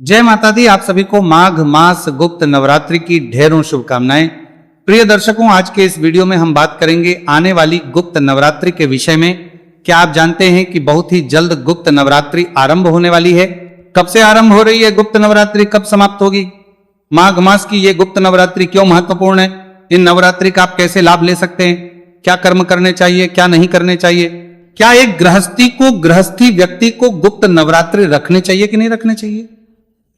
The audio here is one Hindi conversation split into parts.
जय माता दी। आप सभी को माघ मास गुप्त नवरात्रि की ढेरों शुभकामनाएं। प्रिय दर्शकों, आज के इस वीडियो में हम बात करेंगे आने वाली गुप्त नवरात्रि के विषय में। क्या आप जानते हैं कि बहुत ही जल्द गुप्त नवरात्रि आरंभ होने वाली है? कब से आरंभ हो रही है गुप्त नवरात्रि, कब समाप्त होगी? माघ मास की ये गुप्त नवरात्रि क्यों महत्वपूर्ण है? इन नवरात्रि का आप कैसे लाभ ले सकते हैं? क्या कर्म करने चाहिए, क्या नहीं करने चाहिए? क्या एक गृहस्थी व्यक्ति को गुप्त नवरात्रि रखने चाहिए कि नहीं रखने चाहिए?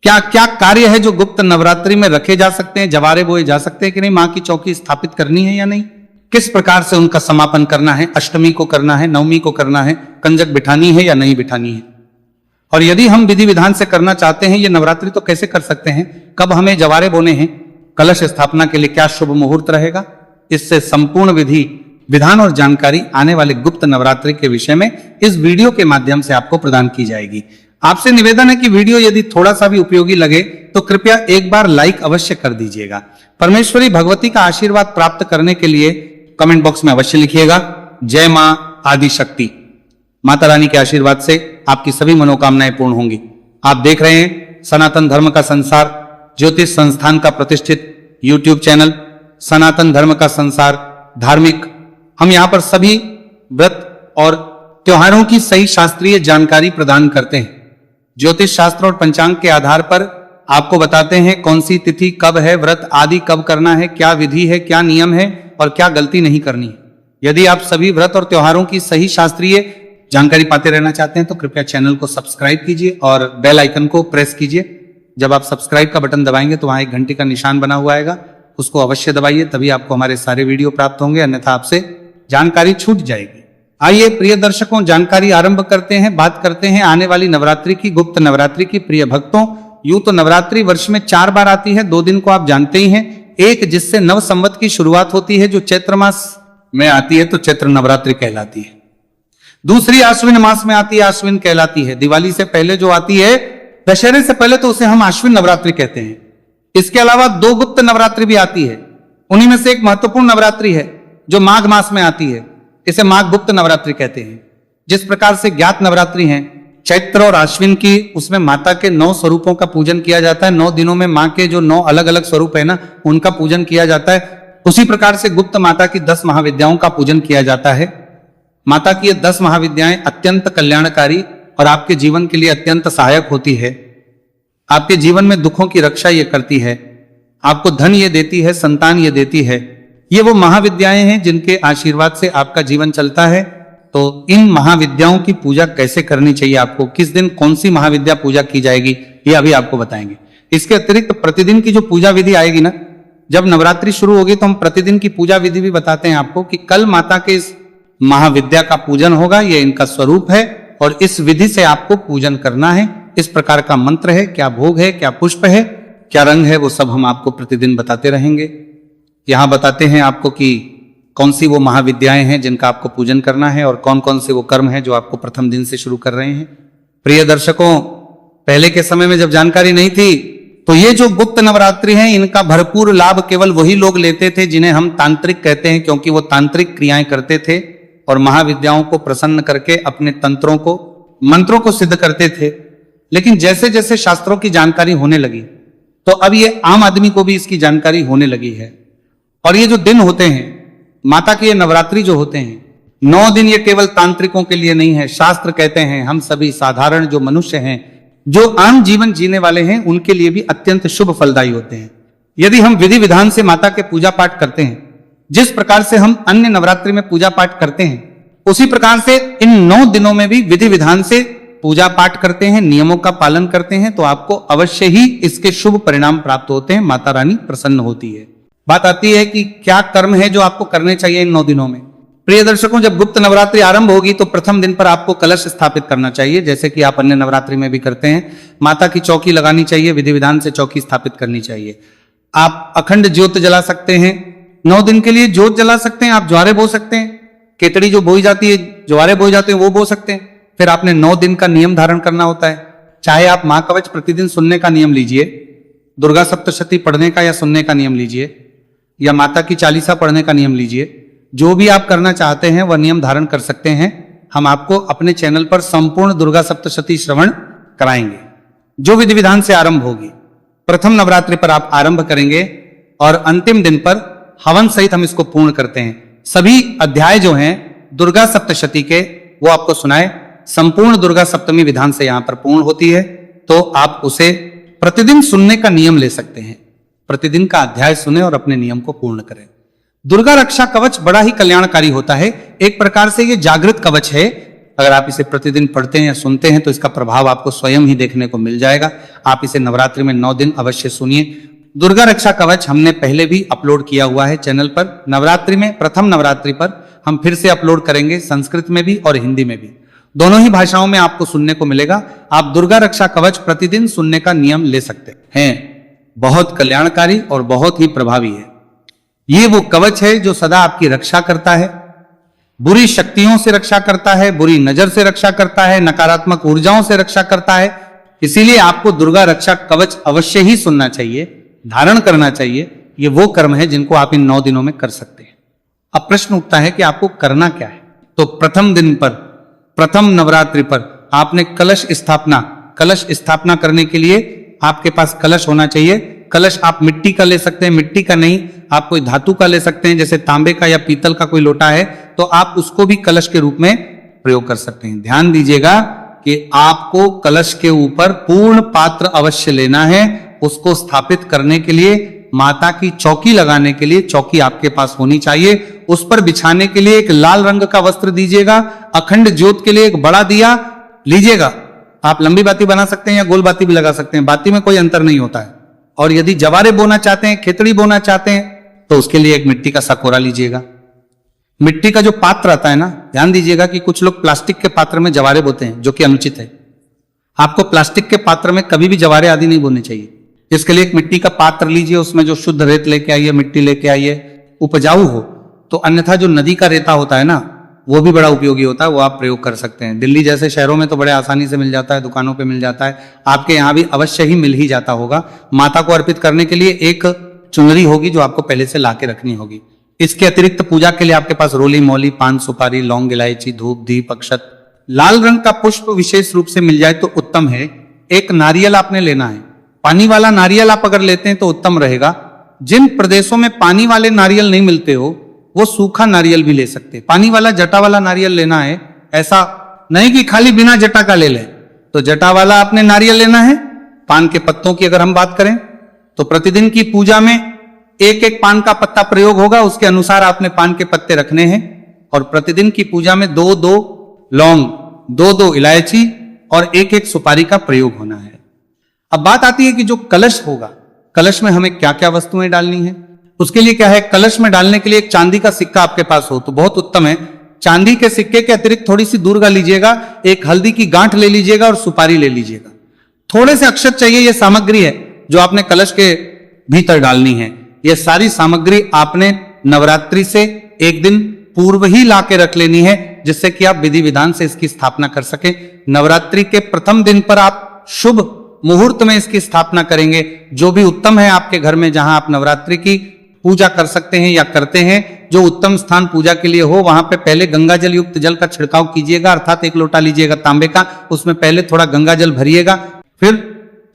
क्या क्या कार्य है जो गुप्त नवरात्रि में रखे जा सकते हैं, जवारे बोए जा सकते हैं कि नहीं? मां की चौकी स्थापित करनी है या नहीं? किस प्रकार से उनका समापन करना है? अष्टमी को करना है, नवमी को करना है, कंजक बिठानी है या नहीं बिठानी है? और यदि हम विधि विधान से करना चाहते हैं ये नवरात्रि तो कैसे कर सकते हैं? कब हमें जवारे बोने हैं? कलश स्थापना के लिए क्या शुभ मुहूर्त रहेगा? इससे संपूर्ण विधि विधान और जानकारी आने वाले गुप्त नवरात्रि के विषय में इस वीडियो के माध्यम से आपको प्रदान की जाएगी। आपसे निवेदन है कि वीडियो यदि थोड़ा सा भी उपयोगी लगे तो कृपया एक बार लाइक अवश्य कर दीजिएगा। परमेश्वरी भगवती का आशीर्वाद प्राप्त करने के लिए कमेंट बॉक्स में अवश्य लिखिएगा जय मां आदि शक्ति। माता रानी के आशीर्वाद से आपकी सभी मनोकामनाएं पूर्ण होंगी। आप देख रहे हैं सनातन धर्म का संसार ज्योतिष संस्थान का प्रतिष्ठित यूट्यूब चैनल सनातन धर्म का संसार धार्मिक। हम यहां पर सभी व्रत और त्योहारों की सही शास्त्रीय जानकारी प्रदान करते हैं। ज्योतिष शास्त्र और पंचांग के आधार पर आपको बताते हैं कौन सी तिथि कब है, व्रत आदि कब करना है, क्या विधि है, क्या नियम है और क्या गलती नहीं करनी है। यदि आप सभी व्रत और त्योहारों की सही शास्त्रीय जानकारी पाते रहना चाहते हैं तो कृपया चैनल को सब्सक्राइब कीजिए और बेल आइकन को प्रेस कीजिए। जब आप सब्सक्राइब का बटन दबाएंगे तो वहां एक घंटी का निशान बना हुआ आएगा, उसको अवश्य दबाइए, तभी आपको हमारे सारे वीडियो प्राप्त होंगे, अन्यथा आपसे जानकारी छूट जाएगी। आइए प्रिय दर्शकों, जानकारी आरंभ करते हैं। बात करते हैं आने वाली नवरात्रि की, गुप्त नवरात्रि की। प्रिय भक्तों, यूं तो नवरात्रि वर्ष में 4 बार आती है, 2 दिन को आप जानते ही हैं। एक जिससे नव संवत की शुरुआत होती है जो चैत्र मास में आती है तो चैत्र नवरात्रि कहलाती है। दूसरी आश्विन मास में आती है, आश्विन कहलाती है। दिवाली से पहले जो आती है, दशहरे से पहले, तो उसे हम आश्विन नवरात्रि कहते हैं। इसके अलावा 2 गुप्त नवरात्रि भी आती है। उन्हीं में से एक महत्वपूर्ण नवरात्रि है जो माघ मास में आती है, इसे माघ गुप्त नवरात्रि कहते हैं। जिस प्रकार से ज्ञात नवरात्रि हैं चैत्र और आश्विन की, उसमें माता के 9 स्वरूपों का पूजन किया जाता है। 9 दिनों में मां के जो 9 अलग अलग स्वरूप है ना, उनका पूजन किया जाता है। उसी प्रकार से गुप्त माता की 10 महाविद्याओं का पूजन किया जाता है। माता की ये 10 महाविद्याएं अत्यंत कल्याणकारी और आपके जीवन के लिए अत्यंत सहायक होती है। आपके जीवन में दुखों की रक्षा ये करती है, आपको धन ये देती है, संतान ये देती है। ये वो महाविद्याएं हैं जिनके आशीर्वाद से आपका जीवन चलता है। तो इन महाविद्याओं की पूजा कैसे करनी चाहिए आपको, किस दिन कौन सी महाविद्या पूजा की जाएगी, ये अभी आपको बताएंगे। इसके अतिरिक्त प्रतिदिन की जो पूजा विधि आएगी ना, जब नवरात्रि शुरू होगी तो हम प्रतिदिन की पूजा विधि भी बताते हैं आपको कि कल माता के इस महाविद्या का पूजन होगा, ये इनका स्वरूप है और इस विधि से आपको पूजन करना है। इस प्रकार का मंत्र है, क्या भोग है, क्या पुष्प है, क्या रंग है, वो सब हम आपको प्रतिदिन बताते रहेंगे। यहां बताते हैं आपको कि कौन सी वो महाविद्याएं हैं जिनका आपको पूजन करना है और कौन कौन से वो कर्म हैं जो आपको प्रथम दिन से शुरू कर रहे हैं। प्रिय दर्शकों, पहले के समय में जब जानकारी नहीं थी तो ये जो गुप्त नवरात्रि हैं इनका भरपूर लाभ केवल वही लोग लेते थे जिन्हें हम तांत्रिक कहते हैं, क्योंकि वो तांत्रिक क्रियाएं करते थे और महाविद्याओं को प्रसन्न करके अपने तंत्रों को, मंत्रों को सिद्ध करते थे। लेकिन जैसे जैसे शास्त्रों की जानकारी होने लगी तो अब ये आम आदमी को भी इसकी जानकारी होने लगी है। और ये जो दिन होते हैं माता के, ये नवरात्रि जो होते हैं 9 दिन, ये केवल तांत्रिकों के लिए नहीं है। शास्त्र कहते हैं हम सभी साधारण जो मनुष्य हैं, जो आम जीवन जीने वाले हैं, उनके लिए भी अत्यंत शुभ फलदायी होते हैं। यदि हम विधि विधान से माता के पूजा पाठ करते हैं, जिस प्रकार से हम अन्य नवरात्रि में पूजा पाठ करते हैं, उसी प्रकार से इन 9 दिनों में भी विधि विधान से पूजा पाठ करते हैं, नियमों का पालन करते हैं, तो आपको अवश्य ही इसके शुभ परिणाम प्राप्त होते हैं। माता रानी प्रसन्न होती है। बात आती है कि क्या कर्म है जो आपको करने चाहिए इन 9 दिनों में। प्रिय दर्शकों, जब गुप्त नवरात्रि आरंभ होगी तो प्रथम दिन पर आपको कलश स्थापित करना चाहिए, जैसे कि आप अन्य नवरात्रि में भी करते हैं। माता की चौकी लगानी चाहिए, विधि विधान से चौकी स्थापित करनी चाहिए। आप अखंड ज्योत जला सकते हैं, 9 दिन के लिए ज्योत जला सकते हैं। आप ज्वारे बो सकते हैं, केतड़ी जो बोई जाती है, ज्वारे बोए जाते हैं, वो बो सकते हैं। फिर आपने 9 दिन का नियम धारण करना होता है। चाहे आप महाकवच प्रतिदिन सुनने का नियम लीजिए, दुर्गा सप्तशती पढ़ने का या सुनने का नियम लीजिए, या माता की चालीसा पढ़ने का नियम लीजिए। जो भी आप करना चाहते हैं वह नियम धारण कर सकते हैं। हम आपको अपने चैनल पर संपूर्ण दुर्गा सप्तशती श्रवण कराएंगे। जो विधि विधान से आरंभ होगी। प्रथम नवरात्रि पर आप आरंभ करेंगे और अंतिम दिन पर हवन सहित हम इसको पूर्ण करते हैं। सभी अध्याय जो हैं दुर्गा सप्तशती के वो आपको सुनाए। संपूर्ण दुर्गा सप्तमी विधान से यहां पर पूर्ण होती है, तो आप उसे प्रतिदिन सुनने का नियम ले सकते हैं। प्रतिदिन का अध्याय सुने और अपने नियम को पूर्ण करें। दुर्गा रक्षा कवच बड़ा ही कल्याणकारी होता है। एक प्रकार से ये जागृत कवच है। अगर आप इसे प्रतिदिन पढ़ते हैं या सुनते हैं तो इसका प्रभाव आपको स्वयं ही देखने को मिल जाएगा। आप इसे नवरात्रि में 9 दिन अवश्य सुनिए। दुर्गा रक्षा कवच हमने पहले भी अपलोड किया हुआ है चैनल पर। नवरात्रि में, प्रथम नवरात्रि पर हम फिर से अपलोड करेंगे, संस्कृत में भी और हिंदी में भी। दोनों ही भाषाओं में आपको सुनने को मिलेगा। आप दुर्गा रक्षा कवच प्रतिदिन सुनने का नियम ले सकते हैं। बहुत कल्याणकारी और बहुत ही प्रभावी है। ये वो कवच है जो सदा आपकी रक्षा करता है, बुरी शक्तियों से रक्षा करता है, बुरी नजर से रक्षा करता है, नकारात्मक ऊर्जाओं से रक्षा करता है। इसीलिए आपको दुर्गा रक्षा कवच अवश्य ही सुनना चाहिए, धारण करना चाहिए। ये वो कर्म है जिनको आप इन 9 दिनों में कर सकते हैं। अब प्रश्न उठता है कि आपको करना क्या है। तो प्रथम दिन पर, प्रथम नवरात्रि पर आपने कलश स्थापना करने के लिए आपके पास कलश होना चाहिए। कलश आप मिट्टी का ले सकते हैं, मिट्टी का नहीं आप कोई धातु का ले सकते हैं, जैसे तांबे का या पीतल का कोई लोटा है तो आप उसको भी कलश के रूप में प्रयोग कर सकते हैं। ध्यान दीजिएगा कि आपको कलश के ऊपर पूर्ण पात्र अवश्य लेना है। उसको स्थापित करने के लिए, माता की चौकी लगाने के लिए चौकी आपके पास होनी चाहिए। उस पर बिछाने के लिए एक लाल रंग का वस्त्र दीजिएगा। अखंड ज्योत के लिए एक बड़ा दिया लीजिएगा। आप लंबी बाती बना सकते हैं या गोल बाती भी लगा सकते हैं, बाती में कोई अंतर नहीं होता है। और यदि जवारे बोना चाहते हैं, खिचड़ी बोना चाहते हैं तो उसके लिए एक मिट्टी का सकोरा लीजिएगा। मिट्टी का जो पात्र आता है ना, ध्यान दीजिएगा कि कुछ लोग प्लास्टिक के पात्र में जवारे बोते हैं, जो कि अनुचित है। आपको प्लास्टिक के पात्र में कभी भी जवारे आदि नहीं बोने चाहिए। इसके लिए एक मिट्टी का पात्र लीजिए, उसमें जो शुद्ध रेत लेके आइए, मिट्टी लेके आइए, उपजाऊ हो। तो अन्यथा जो नदी का रेता होता है ना, वो भी बड़ा उपयोगी होता है, वो आप प्रयोग कर सकते हैं। दिल्ली जैसे शहरों में तो बड़े आसानी से मिल जाता है, दुकानों पे मिल जाता है। आपके यहाँ भी अवश्य ही मिल ही जाता होगा। माता को अर्पित करने के लिए एक चुनरी होगी जो आपको पहले से लाके रखनी होगी। इसके अतिरिक्त पूजा के लिए आपके पास रोली मोली, पान सुपारी, लौंग इलायची, धूप दीप अक्षत, लाल रंग का पुष्प विशेष रूप से मिल जाए तो उत्तम है। एक नारियल आपने लेना है। पानी वाला नारियल आप अगर लेते हैं तो उत्तम रहेगा। जिन प्रदेशों में पानी वाले नारियल नहीं मिलते हो वो सूखा नारियल भी ले सकते हैं। पानी वाला जटा वाला नारियल लेना है, ऐसा नहीं कि खाली बिना जटा का ले लें। तो जटा वाला आपने नारियल लेना है। पान के पत्तों की अगर हम बात करें तो प्रतिदिन की पूजा में एक एक पान का पत्ता प्रयोग होगा, उसके अनुसार आपने पान के पत्ते रखने हैं। और प्रतिदिन की पूजा में 2-2 लौंग, 2-2 इलायची और एक एक सुपारी का प्रयोग होना है। अब बात आती है कि जो कलश होगा, कलश में हमें क्या क्या वस्तुएं डालनी है। उसके लिए क्या है, कलश में डालने के लिए एक चांदी का सिक्का आपके पास हो तो बहुत उत्तम है। चांदी के सिक्के के अतिरिक्त थोड़ी सी दुर्गा लीजिएगा, एक हल्दी की गांठ ले लीजिएगा और सुपारी ले लीजिएगा। थोड़े से अक्षत चाहिए। यह सामग्री है जो आपने कलश के भीतर डालनी है। यह सारी सामग्री आपने नवरात्रि से एक दिन पूर्व ही ला के रख लेनी है, जिससे कि आप विधि विधान से इसकी स्थापना कर सके। नवरात्रि के प्रथम दिन पर आप शुभ मुहूर्त में इसकी स्थापना करेंगे, जो भी उत्तम है आपके घर में, जहां आप नवरात्रि की पूजा कर सकते हैं या करते हैं। जो उत्तम स्थान पूजा के लिए हो वहां पे पहले गंगा जल युक्त जल का छिड़काव कीजिएगा। अर्थात एक लोटा लीजिएगा तांबे का, उसमें पहले थोड़ा गंगा जल भरिएगा, फिर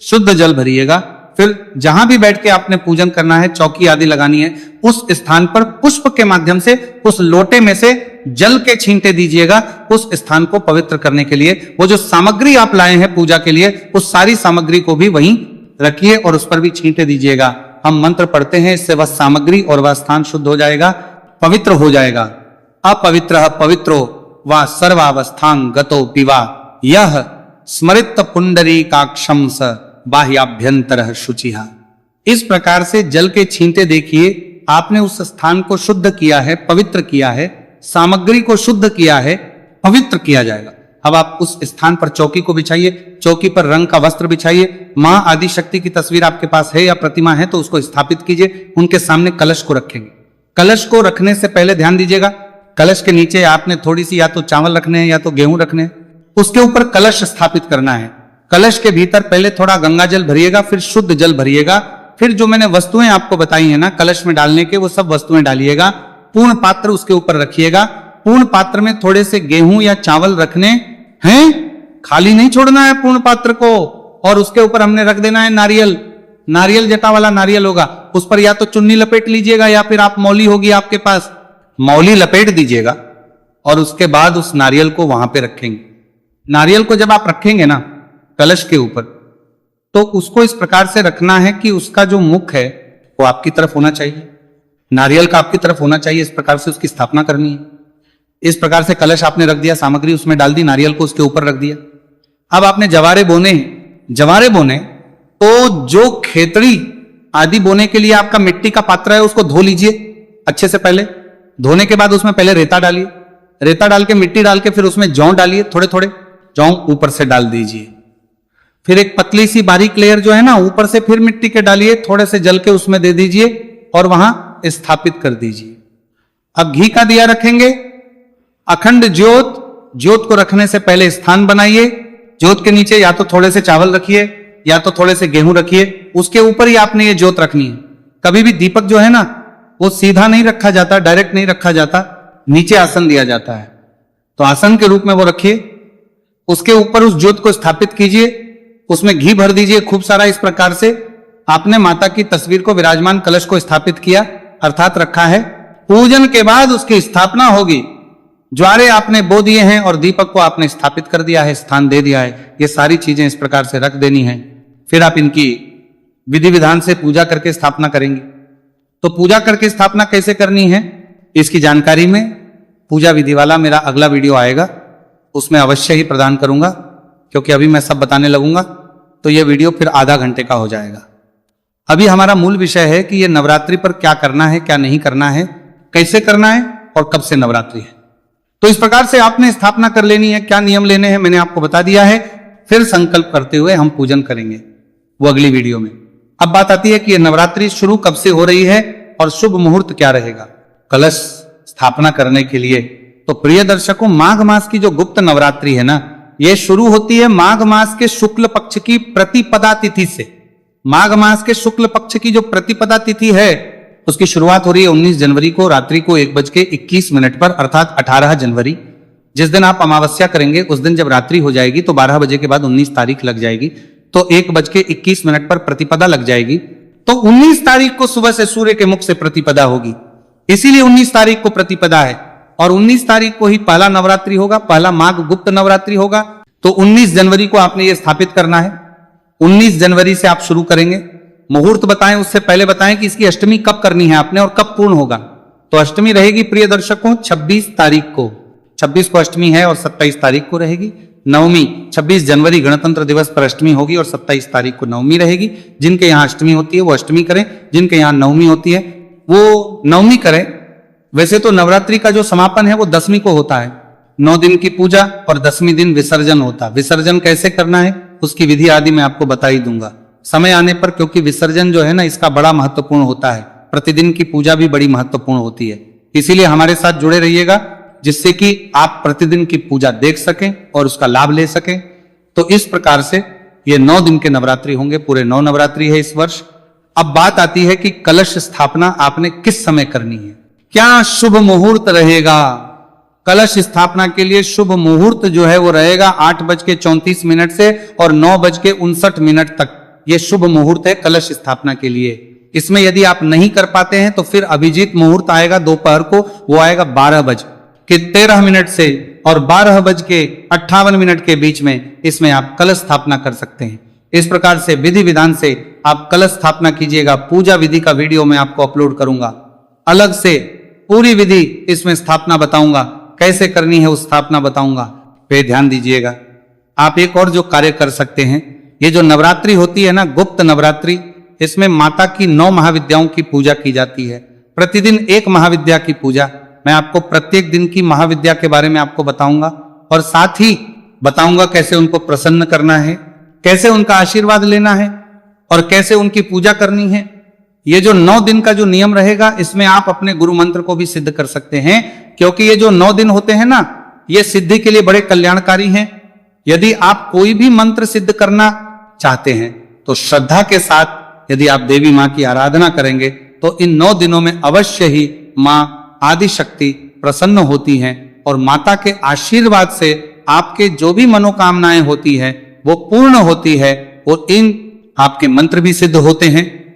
शुद्ध जल भरिएगा। फिर जहां भी बैठ के आपने पूजन करना है, चौकी आदि लगानी है, उस स्थान पर पुष्प के माध्यम से उस लोटे में से जल के छींटे दीजिएगा उस स्थान को पवित्र करने के लिए। वो जो सामग्री आप लाए हैं पूजा के लिए, उस सारी सामग्री को भी वहीं रखिए और उस पर भी छींटे दीजिएगा। हम मंत्र पढ़ते हैं, इससे वह सामग्री और वह स्थान शुद्ध हो जाएगा, पवित्र हो जाएगा। अपवित्र पवित्रो व सर्वावस्थान गतो पिवा यह स्मृत पुंडरीकाक्षं स बाह्याभ्यंतर शुचिहा। इस प्रकार से जल के छींटे देखिए, आपने उस स्थान को शुद्ध किया है, पवित्र किया है, सामग्री को शुद्ध किया है, पवित्र किया जाएगा। अब आप उस स्थान पर चौकी को बिछाइए, चौकी पर रंग का वस्त्र बिछाइए। मां आदि शक्ति की तस्वीर आपके पास है या प्रतिमा है तो उसको स्थापित कीजिए। उनके सामने कलश को रखेंगे। कलश को रखने से पहले ध्यान दीजिएगा, कलश के नीचे आपने थोड़ी सी या तो चावल रखने हैं या तो गेहूं रखने हैं। उसके ऊपर कलश स्थापित करना है। कलश के भीतर पहले थोड़ा गंगा जल भरिएगा, फिर शुद्ध जल भरिएगा। फिर जो मैंने वस्तुएं आपको बताई है ना कलश में डालने के, वो सब वस्तुएं डालिएगा। पूर्ण पात्र उसके ऊपर रखिएगा। पूर्ण पात्र में थोड़े से गेहूं या चावल रखने हैं, खाली नहीं छोड़ना है पूर्ण पात्र को। और उसके ऊपर हमने रख देना है नारियल। नारियल जटा वाला नारियल होगा, उस पर या तो चुन्नी लपेट लीजिएगा या फिर आप मौली होगी आपके पास, मौली लपेट दीजिएगा और उसके बाद उस नारियल को वहां पे रखेंगे। नारियल को जब आप रखेंगे ना कलश के ऊपर, तो उसको इस प्रकार से रखना है कि उसका जो मुख है वो आपकी तरफ होना चाहिए, नारियल का आपकी तरफ होना चाहिए। इस प्रकार से उसकी स्थापना करनी है। इस प्रकार से कलश आपने रख दिया, सामग्री उसमें डाल दी, नारियल को उसके ऊपर रख दिया। अब आपने जवारे बोने, जवारे बोने तो जो खेतड़ी आदि बोने के लिए आपका मिट्टी का पात्र है उसको धो लीजिए अच्छे से। पहले धोने के बाद उसमें पहले रेता डालिए, रेता डाल के मिट्टी डाल के फिर उसमें जौ डालिए, थोड़े थोड़े जौ ऊपर से डाल दीजिए। फिर एक पतली सी बारीक लेयर जो है ना ऊपर से फिर मिट्टी के डालिए, थोड़े से जल के उसमें दे दीजिए और वहां स्थापित कर दीजिए। अब घी का दिया रखेंगे, अखंड ज्योत, ज्योत को रखने से पहले स्थान बनाइए। ज्योत के नीचे या तो थोड़े से चावल रखिए या तो थोड़े से गेहूं रखिए, उसके ऊपर ही आपने ये ज्योत रखनी है। कभी भी दीपक जो है ना वो सीधा नहीं रखा जाता, डायरेक्ट नहीं रखा जाता, नीचे आसन दिया जाता है, तो आसन के रूप में वो रखिए। उसके ऊपर उस ज्योत को स्थापित कीजिए, उसमें घी भर दीजिए खूब सारा। इस प्रकार से आपने माता की तस्वीर को विराजमान कलश को स्थापित किया अर्थात रखा है। पूजन के बाद उसकी स्थापना होगी। ज्वारे आपने बो दिए हैं और दीपक को आपने स्थापित कर दिया है, स्थान दे दिया है। ये सारी चीजें इस प्रकार से रख देनी है। फिर आप इनकी विधि विधान से पूजा करके स्थापना करेंगे। तो पूजा करके स्थापना कैसे करनी है इसकी जानकारी में पूजा विधि वाला मेरा अगला वीडियो आएगा, उसमें अवश्य ही प्रदान करूंगा, क्योंकि अभी मैं सब बताने लगूंगा तो यह वीडियो फिर आधा घंटे का हो जाएगा। अभी हमारा मूल विषय है कि यह नवरात्रि पर क्या करना है, क्या नहीं करना है, कैसे करना है और कब से नवरात्रि है। तो इस प्रकार से आपने स्थापना कर लेनी है। क्या नियम लेने हैं मैंने आपको बता दिया है। फिर संकल्प करते हुए हम पूजन करेंगे वो अगली वीडियो में। अब बात आती है कि यह नवरात्रि शुरू कब से हो रही है और शुभ मुहूर्त क्या रहेगा कलश स्थापना करने के लिए। तो प्रिय दर्शकों, माघ मास की जो गुप्त नवरात्रि है ना, यह शुरू होती है माघ मास के शुक्ल पक्ष की प्रतिपदा तिथि से। माघ मास के शुक्ल पक्ष की जो प्रतिपदा तिथि है उसकी शुरुआत हो रही है 19 जनवरी को रात्रि को 1:21 पर, अर्थात 18 जनवरी। जिस दिन आप अमावस्या करेंगे उस दिन जब रात्रि हो जाएगी तो 12 बजे के बाद 19 तारीख लग जाएगी, तो 1:21 पर प्रतिपदा लग जाएगी। तो 19 तारीख को सुबह से सूर्य के मुख से प्रतिपदा होगी, इसीलिए 19 तारीख को प्रतिपदा है। और 19 तारीख को ही पहला नवरात्रि होगा, पहला माघ गुप्त नवरात्रि होगा। तो 19 जनवरी को आपने ये स्थापित करना है। 19 जनवरी से आप शुरू करेंगे। मुहूर्त बताएं उससे पहले बताएं कि इसकी अष्टमी कब करनी है आपने और कब पूर्ण होगा। तो अष्टमी रहेगी प्रिय दर्शकों 26 तारीख को, 26 को अष्टमी है और 27 तारीख को रहेगी नवमी। 26 जनवरी गणतंत्र दिवस पर अष्टमी होगी और 27 तारीख को नवमी रहेगी। जिनके यहाँ अष्टमी होती है वो अष्टमी करें, जिनके यहाँ नवमी होती है वो नवमी करें। वैसे तो नवरात्रि का जो समापन है वो 10वीं को होता है। 9 दिन की पूजा और 10वीं दिन विसर्जन होता है। विसर्जन कैसे करना है उसकी विधि आदि मैं आपको बता ही दूंगा समय आने पर, क्योंकि विसर्जन जो है ना इसका बड़ा महत्वपूर्ण होता है। प्रतिदिन की पूजा भी बड़ी महत्वपूर्ण होती है, इसीलिए हमारे साथ जुड़े रहिएगा जिससे कि आप प्रतिदिन की पूजा देख सकें और उसका लाभ ले सकें। तो इस प्रकार से ये 9 दिन के नवरात्रि होंगे, पूरे 9 नवरात्रि है इस वर्ष। अब बात आती है कि कलश स्थापना आपने किस समय करनी है, क्या शुभ मुहूर्त रहेगा। कलश स्थापना के लिए शुभ मुहूर्त जो है वो रहेगा 8:34 से और 9:59 तक। ये शुभ मुहूर्त है कलश स्थापना के लिए। इसमें यदि आप नहीं कर पाते हैं तो फिर अभिजीत मुहूर्त आएगा दोपहर को, वो आएगा 12:13 से और 12:58 के बीच में। इसमें आप कलश स्थापना कर सकते हैं। इस प्रकार से विधि विधान से आप कलश स्थापना कीजिएगा। पूजा विधि का वीडियो मैं आपको अपलोड करूंगा, अलग से पूरी विधि इसमें स्थापना बताऊंगा, कैसे करनी है उस स्थापना बताऊंगा, पे ध्यान दीजिएगा। आप एक और जो कार्य कर सकते हैं, ये जो नवरात्रि होती है ना गुप्त नवरात्रि, इसमें माता की 9 महाविद्याओं की पूजा की जाती है। प्रतिदिन एक महाविद्या की पूजा। मैं आपको प्रत्येक दिन की महाविद्या के बारे में आपको बताऊंगा और साथ ही बताऊंगा कैसे उनको प्रसन्न करना है, कैसे उनका आशीर्वाद लेना है और कैसे उनकी पूजा करनी है। ये जो 9 दिन का जो नियम रहेगा इसमें आप अपने गुरु मंत्र को भी सिद्ध कर सकते हैं, क्योंकि ये जो 9 दिन होते हैं ना ये सिद्धि के लिए बड़े कल्याणकारी हैं। यदि आप कोई भी मंत्र सिद्ध करना चाहते हैं तो श्रद्धा के साथ यदि आप देवी मां की आराधना करेंगे तो इन 9 दिनों में अवश्य ही मां आदि शक्ति प्रसन्न होती हैं और माता के आशीर्वाद से आपके जो भी मनोकामनाएं होती हैं वो पूर्ण होती है। और इन आपके मंत्र भी सिद्ध होते हैं।